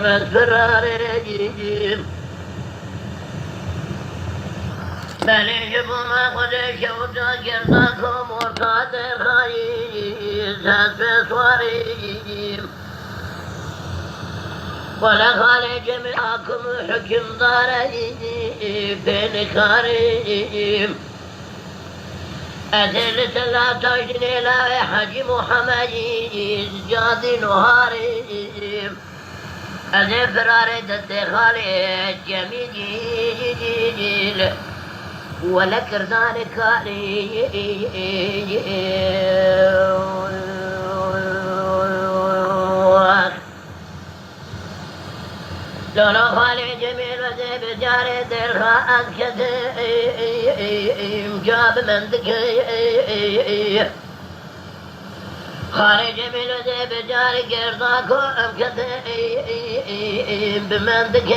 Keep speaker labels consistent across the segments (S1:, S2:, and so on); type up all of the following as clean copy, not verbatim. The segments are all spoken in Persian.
S1: من فراريجيم بلي جبوما خدش وطا كرداكم وطاطر خايز هسف سواريجيم ولا خالي جميعكم حكم داريجيم بين خاريجيم أذل لا تجني لا حج محمد جادي نهاري أذل فراري دتخالي جميل ولا كردان كاري دولا خالي جميل وزيب جاري درها أكد جاب مندك خالي جميل وزيب جاري قرضاكو أكد بمندك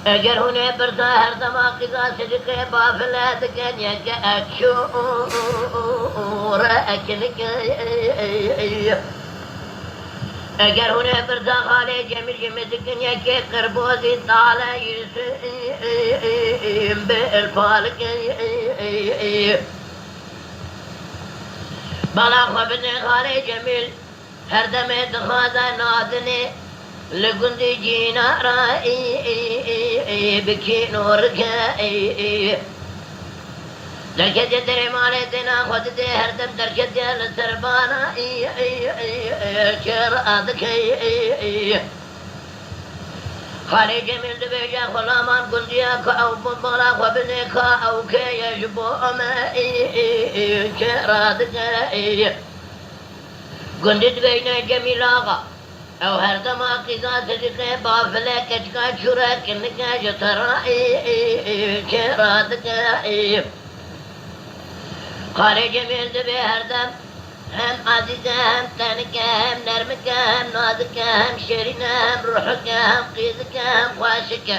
S1: اگر هونه برتا هر دماغی دا صدقه بافلاتك ان يك أكشور أكلك اگر هونه برتا خاله جميل جمدك ان يك قربوزي طالة يرسم بالفالك بلا خبني خاله جميل هر دمه دخاذا نادني لقندي جينا رأي بكي نورك دركت دري مالتنا خد دي هردم دركت دي لسربانا شر أدك خالي جميل دبيجا خلامان قنديا كأو بمبلا خبني كأو كي يجبو أما شر أدك قندي دبيجنا جميل آغا أو هر دماغي ذات صدقه بافله كشكا شورا كنكا جترائي شرادك خارج جميل دبي هر دم هم عزيزة هم تنكة هم نرمكة هم نازكة هم شرينة هم روحكة هم قيزكة هم خواشكة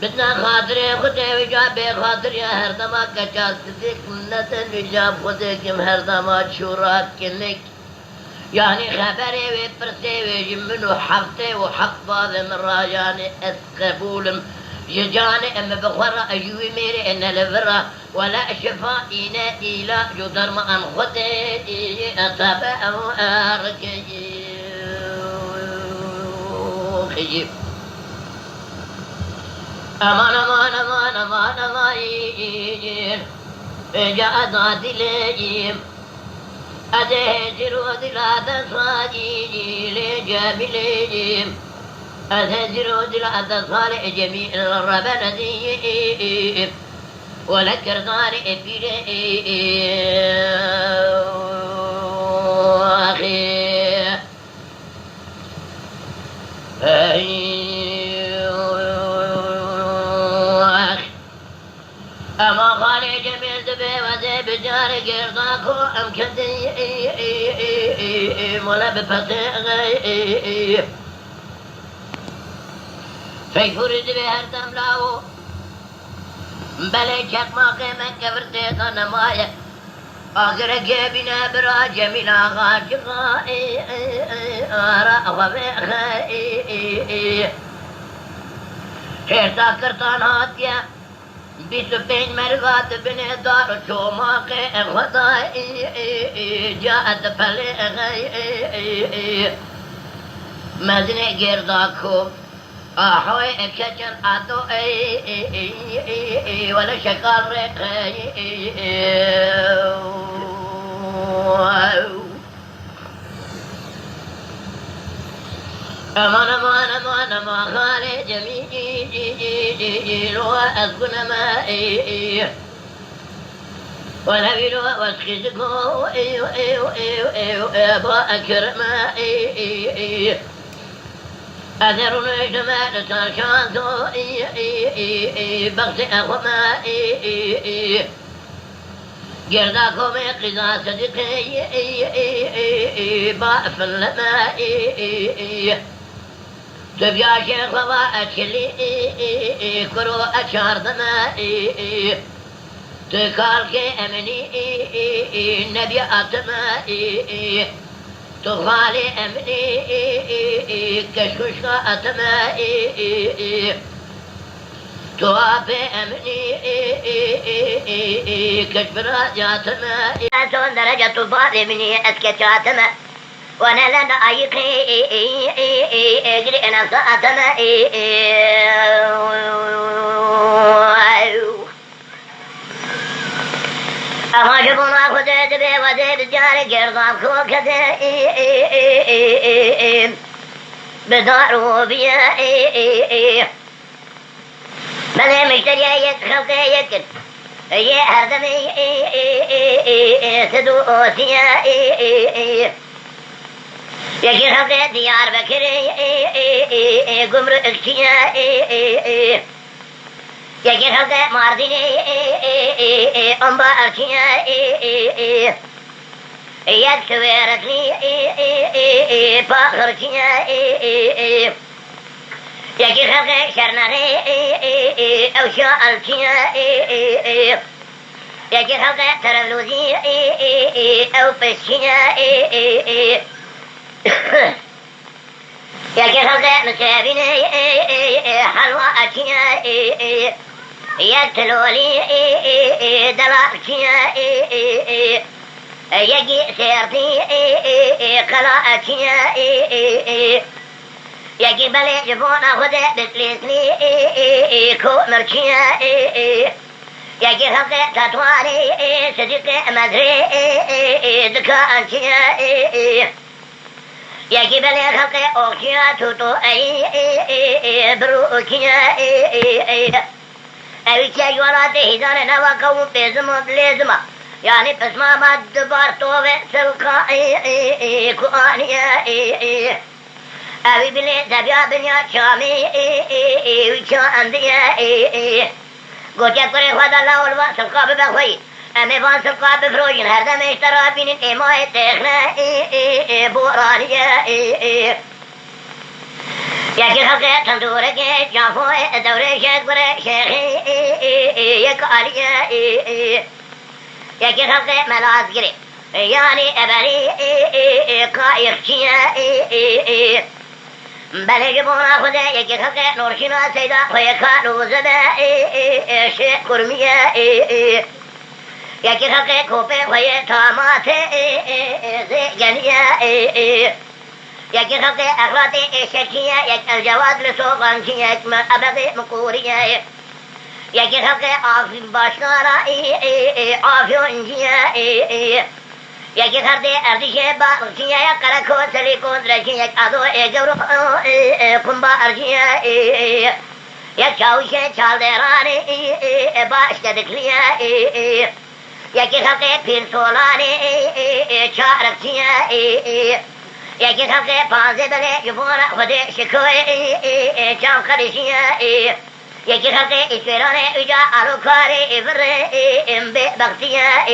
S1: بدنا خاطري خدي وجاب خاطري هر دماغ كشاس صدق منتن وجاب خدك هر دماغ شورا كنك يعني خبري وبرسي وجمنو حفتي وحق بعض من راجاني اسقبولم ججاني ام بخورة اجوي ميري ان الفرة ولا شفاء إنا إلا جدر ما انخطي أتابع واركي خجيب أمان أمان أمان أمان أمان جاء ذاتي لجيم أتهجر ودلات صاجي لجاملين أتهجر ودلات صالح جميع الربنا دي ولكر دار أما خالي جميل دبي وزي بجار قرضاكو أم كدي ولا بفتي في فرد بهر تملاو بلي شك ما قيمة كفرتي نمايا آخر جيبنا برا جميل غاشقا آراء وبيخا حيرتا كرتان هاتيا بسبين مرغات بن دار شوماق خداي جاءت فلي مزني قرداكو أحوي كشن أتو ولا شكال رقي أمان أمان أمان أمان خالي جميل وأسكن مائي ونبيل واسخزكو أبا أكرمائي أثر جمال ترشانتو بغس أخمائي جرداكم قضاء صدقي باف اللمائي تبيا شيخ وضاء شلي كرو أشهر دمائي تكالك أمني نبي أتمائي تغالي أمني كشكش أتما توافي أمني كشبرا جاتما أنتون درجة البعض مني أسكتاتما وانا لن أيقي اجري انا ساعتما اما جبنا خدت بي ودي بجاري قرضان كوكت بدارو بيا بلي مشتري يتخلق يكن هردمي سدو اوسيا يجي خلق ديار بكر قمر اكشيا يجي خلق ماردين أمبا اكشيا يكسويرتني باخرشيا يجي خلق شرنغي أو شاء يجي خلق تربلوزي أو بشيا يجي خلق مسابين حلوى أكيا يقتلولي دلاكيا يجي سيرتي قلا أكيا يجي بلي جبونا خده بسلسلي كو مركيا يجي خلق تطواني صديق مدري دكا أكيا يجي بلي خلق أوكيا توتو بروكيا أوكيا يوراته هزان نوا قوم بزم بلزم يعني بسما ما دبار طوة سلقا كوانيا أوي بلي زبيا بنيا شامي وشان ديا قوتيا كوري خدا الله والوا سلقا ببخوي أمي فان سلقا بفروجن هردم اشترا بين إماء تخنا بورانيا يكي خلق تندورك جافو دوري شكر شيخي يكاليا يكي خلق ملازقري يعني أبري قايخشيا بلي جبونا خدا يكي خلق نورشنا سيدا ويكالو زبا شيخ كرميا يكي خلق كوبي ويتامات زيجانيا يكي خلق أخلاطي شكيا يك الجواد لسوغانشيا يكمل أبغي مقوريا يكي خلق عافي باشنارا عافيونجيا يكي خلق أرضيشي بارشيا يكالكو سليكون درشيا يكادو جورو كمبا أرشيا يك شاوشي چالدراني باشتدكليا يكي خلق پير سولاني چاركشيا يكي خلق پانزي بلي يفونا خدي شكوي چام خدشيا يكي خلق اسفراني اجا علوكاري افري امبي بختيا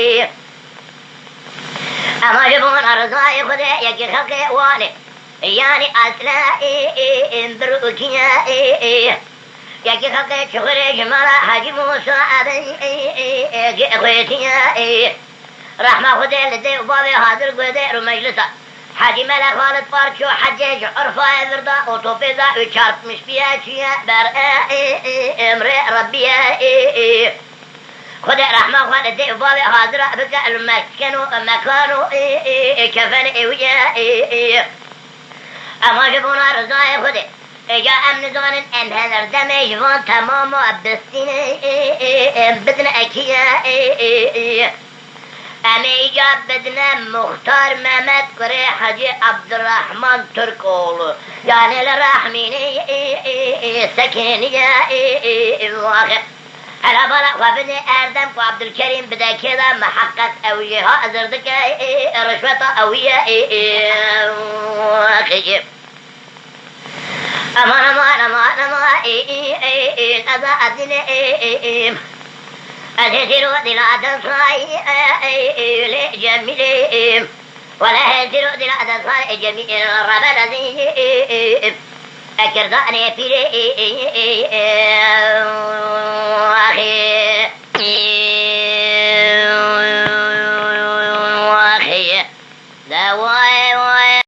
S1: اما جبونا رضاي خدي يكي خلق واني يعني اصلا امبروكيا يكي خلق شغري جمالا حاجي موسى أبي خويتيا رحمة خدي لدي وبابي حاضر قدي رمجلسة حاجي ملك خالد فارشو حجيج عرفا يفردا وطوبيزا وشارب مش فيها شيا برقا امري ربيا خدي رحمة خدي وبابي حاضر بكا المكانو مكانو كفن ويا اما جبونا رضاي خدي جا امن زمان ام هذا دمي جوان تمام وابستين بدن اكيا امي جا بدن مختار محمد كري حجي عبد الرحمن تركول يعني للرحمين سكينيا واخر على بلا وفني اردم وعبد الكريم بدا كذا محقق اويه ازردك رشوة اويه واخر أمان أذا أدنى أذكر دلادة صاي لجميل ولا أذكر دلادة صاي جميل رب الذي أكرداني في أخي دواي